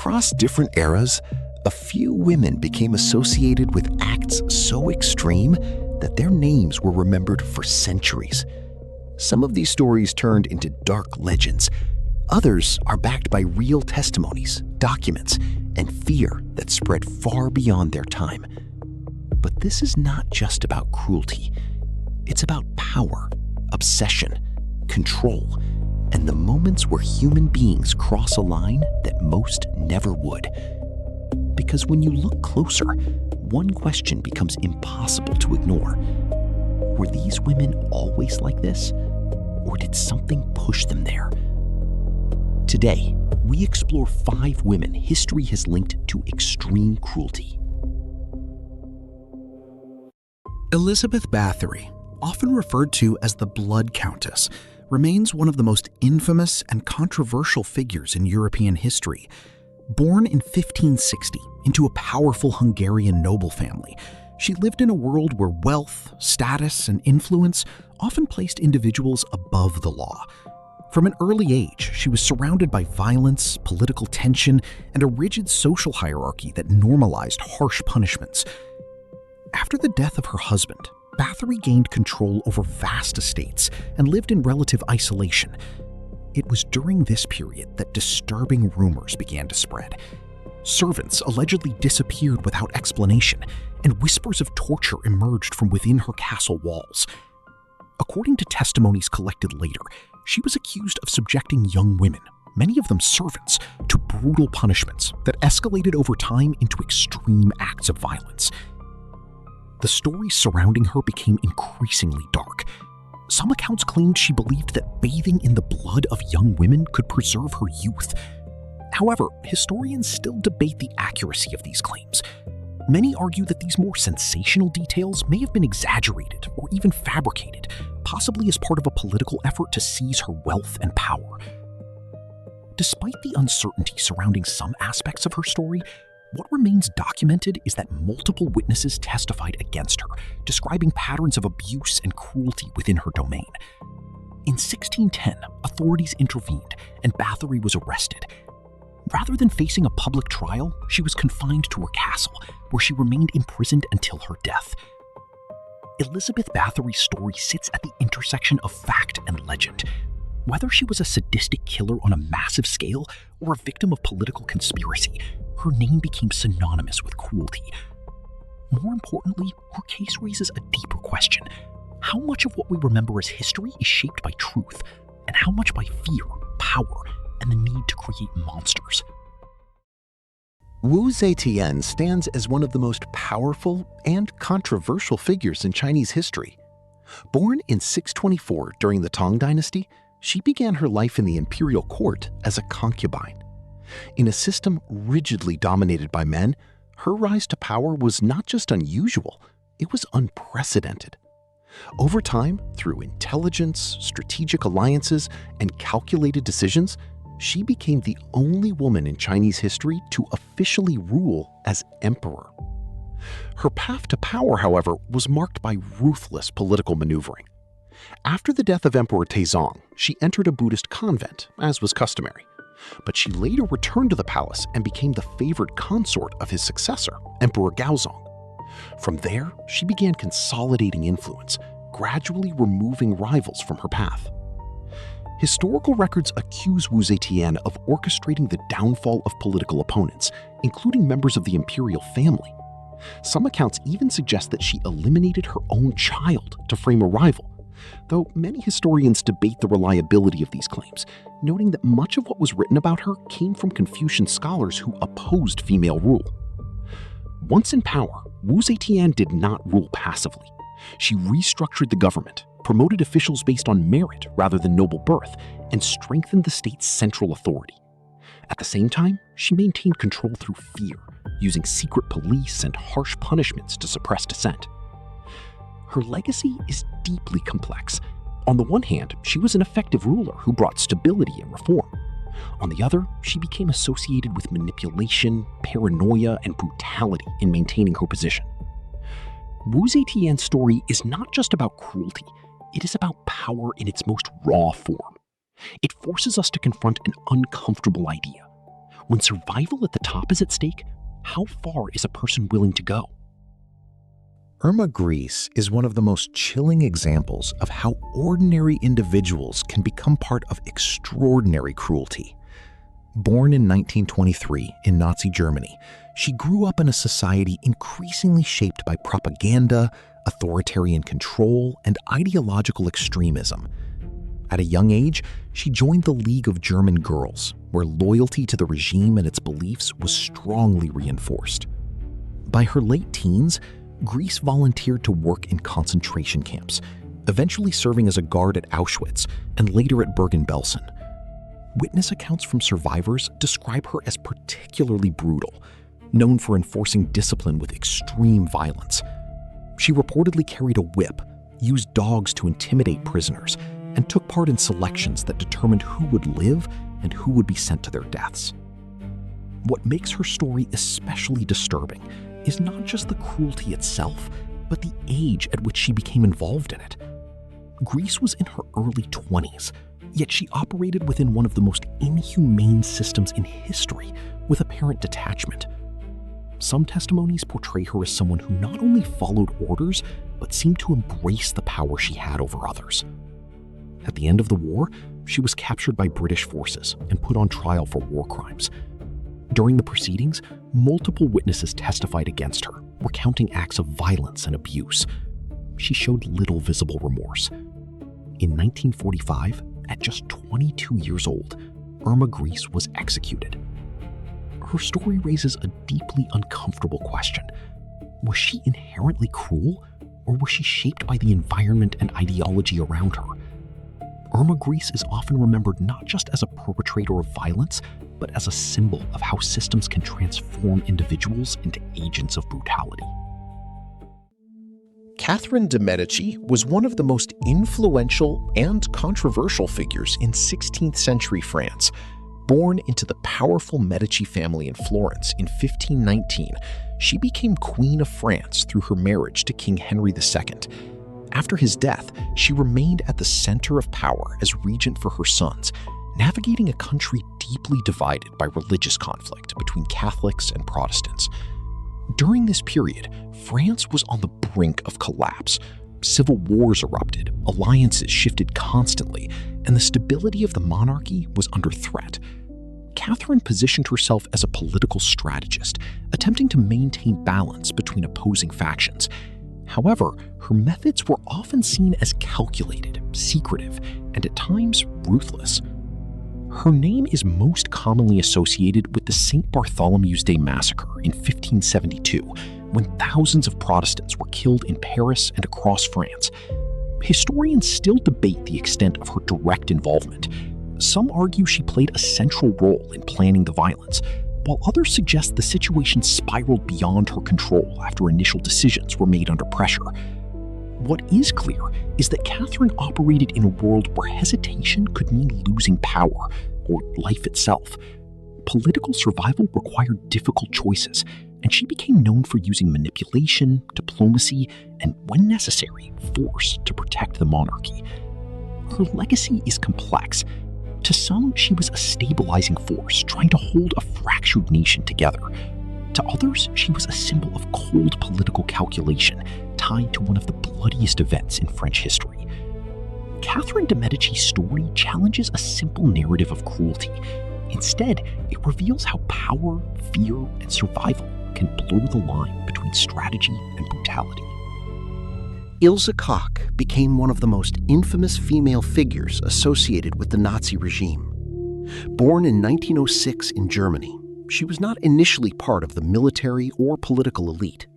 Across different eras, a few women became associated with acts so extreme that their names were remembered for centuries. Some of these stories turned into dark legends. Others are backed by real testimonies, documents, and fear that spread far beyond their time. But this is not just about cruelty. It's about power, obsession, control, and the moments where human beings cross a line that most never would. Because when you look closer, one question becomes impossible to ignore. Were these women always like this? Or did something push them there? Today, we explore 5 women history has linked to extreme cruelty. Elizabeth Bathory, often referred to as the Blood Countess, remains one of the most infamous and controversial figures in European history. Born in 1560 into a powerful Hungarian noble family, she lived in a world where wealth, status, and influence often placed individuals above the law. From an early age, she was surrounded by violence, political tension, and a rigid social hierarchy that normalized harsh punishments. After the death of her husband, Bathory gained control over vast estates and lived in relative isolation. It was during this period that disturbing rumors began to spread. Servants allegedly disappeared without explanation, and whispers of torture emerged from within her castle walls. According to testimonies collected later, she was accused of subjecting young women, many of them servants, to brutal punishments that escalated over time into extreme acts of violence. The stories surrounding her became increasingly dark. Some accounts claimed she believed that bathing in the blood of young women could preserve her youth. However, historians still debate the accuracy of these claims. Many argue that these more sensational details may have been exaggerated or even fabricated, possibly as part of a political effort to seize her wealth and power. Despite the uncertainty surrounding some aspects of her story, what remains documented is that multiple witnesses testified against her, describing patterns of abuse and cruelty within her domain. In 1610, authorities intervened and Bathory was arrested. Rather than facing a public trial, she was confined to her castle, where she remained imprisoned until her death. Elizabeth Bathory's story sits at the intersection of fact and legend. Whether she was a sadistic killer on a massive scale or a victim of political conspiracy, her name became synonymous with cruelty. More importantly, her case raises a deeper question. How much of what we remember as history is shaped by truth, and how much by fear, power, and the need to create monsters? Wu Zetian stands as one of the most powerful and controversial figures in Chinese history. Born in 624 during the Tang Dynasty, she began her life in the imperial court as a concubine. In a system rigidly dominated by men, her rise to power was not just unusual, it was unprecedented. Over time, through intelligence, strategic alliances, and calculated decisions, she became the only woman in Chinese history to officially rule as emperor. Her path to power, however, was marked by ruthless political maneuvering. After the death of Emperor Taizong, she entered a Buddhist convent, as was customary. But she later returned to the palace and became the favored consort of his successor, Emperor Gaozong. From there, she began consolidating influence, gradually removing rivals from her path. Historical records accuse Wu Zetian of orchestrating the downfall of political opponents, including members of the imperial family. Some accounts even suggest that she eliminated her own child to frame a rival, though many historians debate the reliability of these claims, noting that much of what was written about her came from Confucian scholars who opposed female rule. Once in power, Wu Zetian did not rule passively. She restructured the government, promoted officials based on merit rather than noble birth, and strengthened the state's central authority. At the same time, she maintained control through fear, using secret police and harsh punishments to suppress dissent. Her legacy is deeply complex. On the one hand, she was an effective ruler who brought stability and reform. On the other, she became associated with manipulation, paranoia, and brutality in maintaining her position. Wu Zetian's story is not just about cruelty, it is about power in its most raw form. It forces us to confront an uncomfortable idea. When survival at the top is at stake, how far is a person willing to go? Irma Gries is one of the most chilling examples of how ordinary individuals can become part of extraordinary cruelty. Born in 1923 in Nazi Germany, she grew up in a society increasingly shaped by propaganda, authoritarian control, and ideological extremism. At a young age, she joined the League of German Girls, where loyalty to the regime and its beliefs was strongly reinforced. By her late teens, Gries volunteered to work in concentration camps, eventually serving as a guard at Auschwitz and later at Bergen-Belsen. Witness accounts from survivors describe her as particularly brutal, known for enforcing discipline with extreme violence. She reportedly carried a whip, used dogs to intimidate prisoners, and took part in selections that determined who would live and who would be sent to their deaths. What makes her story especially disturbing is not just the cruelty itself, but the age at which she became involved in it. Gries was in her early 20s, yet she operated within one of the most inhumane systems in history with apparent detachment. Some testimonies portray her as someone who not only followed orders, but seemed to embrace the power she had over others. At the end of the war, she was captured by British forces and put on trial for war crimes. During the proceedings, multiple witnesses testified against her, recounting acts of violence and abuse. She showed little visible remorse. In 1945, at just 22 years old, Irma Gries was executed. Her story raises a deeply uncomfortable question. Was she inherently cruel, or was she shaped by the environment and ideology around her? Irma Gries is often remembered not just as a perpetrator of violence, but as a symbol of how systems can transform individuals into agents of brutality. Catherine de' Medici was one of the most influential and controversial figures in 16th century France. Born into the powerful Medici family in Florence in 1519, she became Queen of France through her marriage to King Henry II. After his death, she remained at the center of power as regent for her sons, navigating a country deeply divided by religious conflict between Catholics and Protestants. During this period, France was on the brink of collapse. Civil wars erupted, alliances shifted constantly, and the stability of the monarchy was under threat. Catherine positioned herself as a political strategist, attempting to maintain balance between opposing factions. However, her methods were often seen as calculated, secretive, and at times ruthless. Her name is most commonly associated with the St. Bartholomew's Day massacre in 1572, when thousands of Protestants were killed in Paris and across France. Historians still debate the extent of her direct involvement. Some argue she played a central role in planning the violence, while others suggest the situation spiraled beyond her control after initial decisions were made under pressure. What is clear is that Catherine operated in a world where hesitation could mean losing power, or life itself. Political survival required difficult choices, and she became known for using manipulation, diplomacy, and, when necessary, force to protect the monarchy. Her legacy is complex. To some, she was a stabilizing force, trying to hold a fractured nation together. To others, she was a symbol of cold political calculation, tied to one of the bloodiest events in French history. Catherine de' Medici's story challenges a simple narrative of cruelty. Instead, it reveals how power, fear, and survival can blur the line between strategy and brutality. Ilse Koch became one of the most infamous female figures associated with the Nazi regime. Born in 1906 in Germany, she was not initially part of the military or political elite.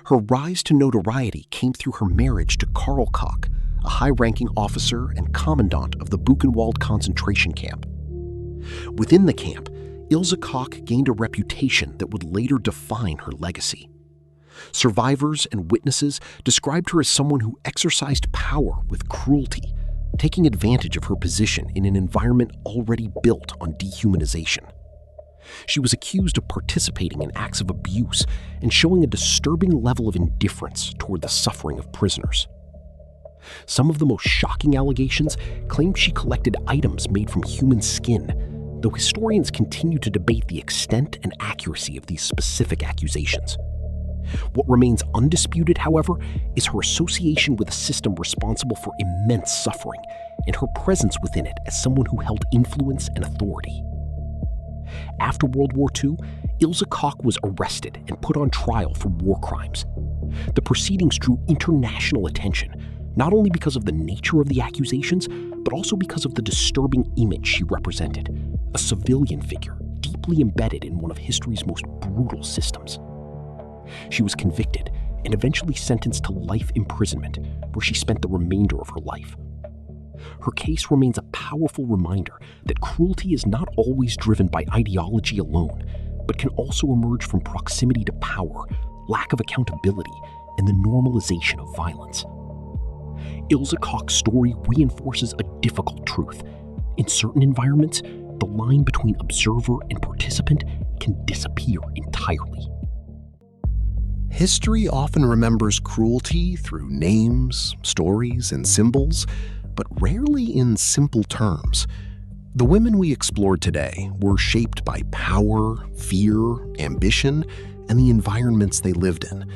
Her rise to notoriety came through her marriage to Karl Koch, a high-ranking officer and commandant of the Buchenwald concentration camp. Within the camp, Ilse Koch gained a reputation that would later define her legacy. Survivors and witnesses described her as someone who exercised power with cruelty, taking advantage of her position in an environment already built on dehumanization. She was accused of participating in acts of abuse and showing a disturbing level of indifference toward the suffering of prisoners. Some of the most shocking allegations claimed she collected items made from human skin, though historians continue to debate the extent and accuracy of these specific accusations. What remains undisputed, however, is her association with a system responsible for immense suffering and her presence within it as someone who held influence and authority. After World War II, Ilse Koch was arrested and put on trial for war crimes. The proceedings drew international attention, not only because of the nature of the accusations, but also because of the disturbing image she represented, a civilian figure deeply embedded in one of history's most brutal systems. She was convicted and eventually sentenced to life imprisonment, where she spent the remainder of her life. Her case remains a powerful reminder that cruelty is not always driven by ideology alone, but can also emerge from proximity to power, lack of accountability, and the normalization of violence. Ilse Koch's story reinforces a difficult truth. In certain environments, the line between observer and participant can disappear entirely. History often remembers cruelty through names, stories, and symbols, but rarely in simple terms. The women we explored today were shaped by power, fear, ambition, and the environments they lived in.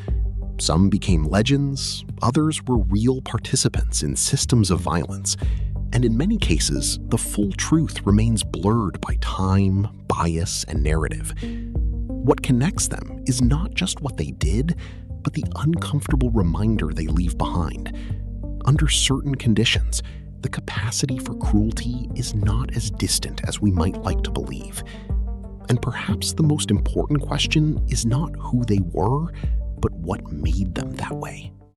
Some became legends, others were real participants in systems of violence, and in many cases, the full truth remains blurred by time, bias, and narrative. What connects them is not just what they did, but the uncomfortable reminder they leave behind. Under certain conditions, the capacity for cruelty is not as distant as we might like to believe. And perhaps the most important question is not who they were, but what made them that way.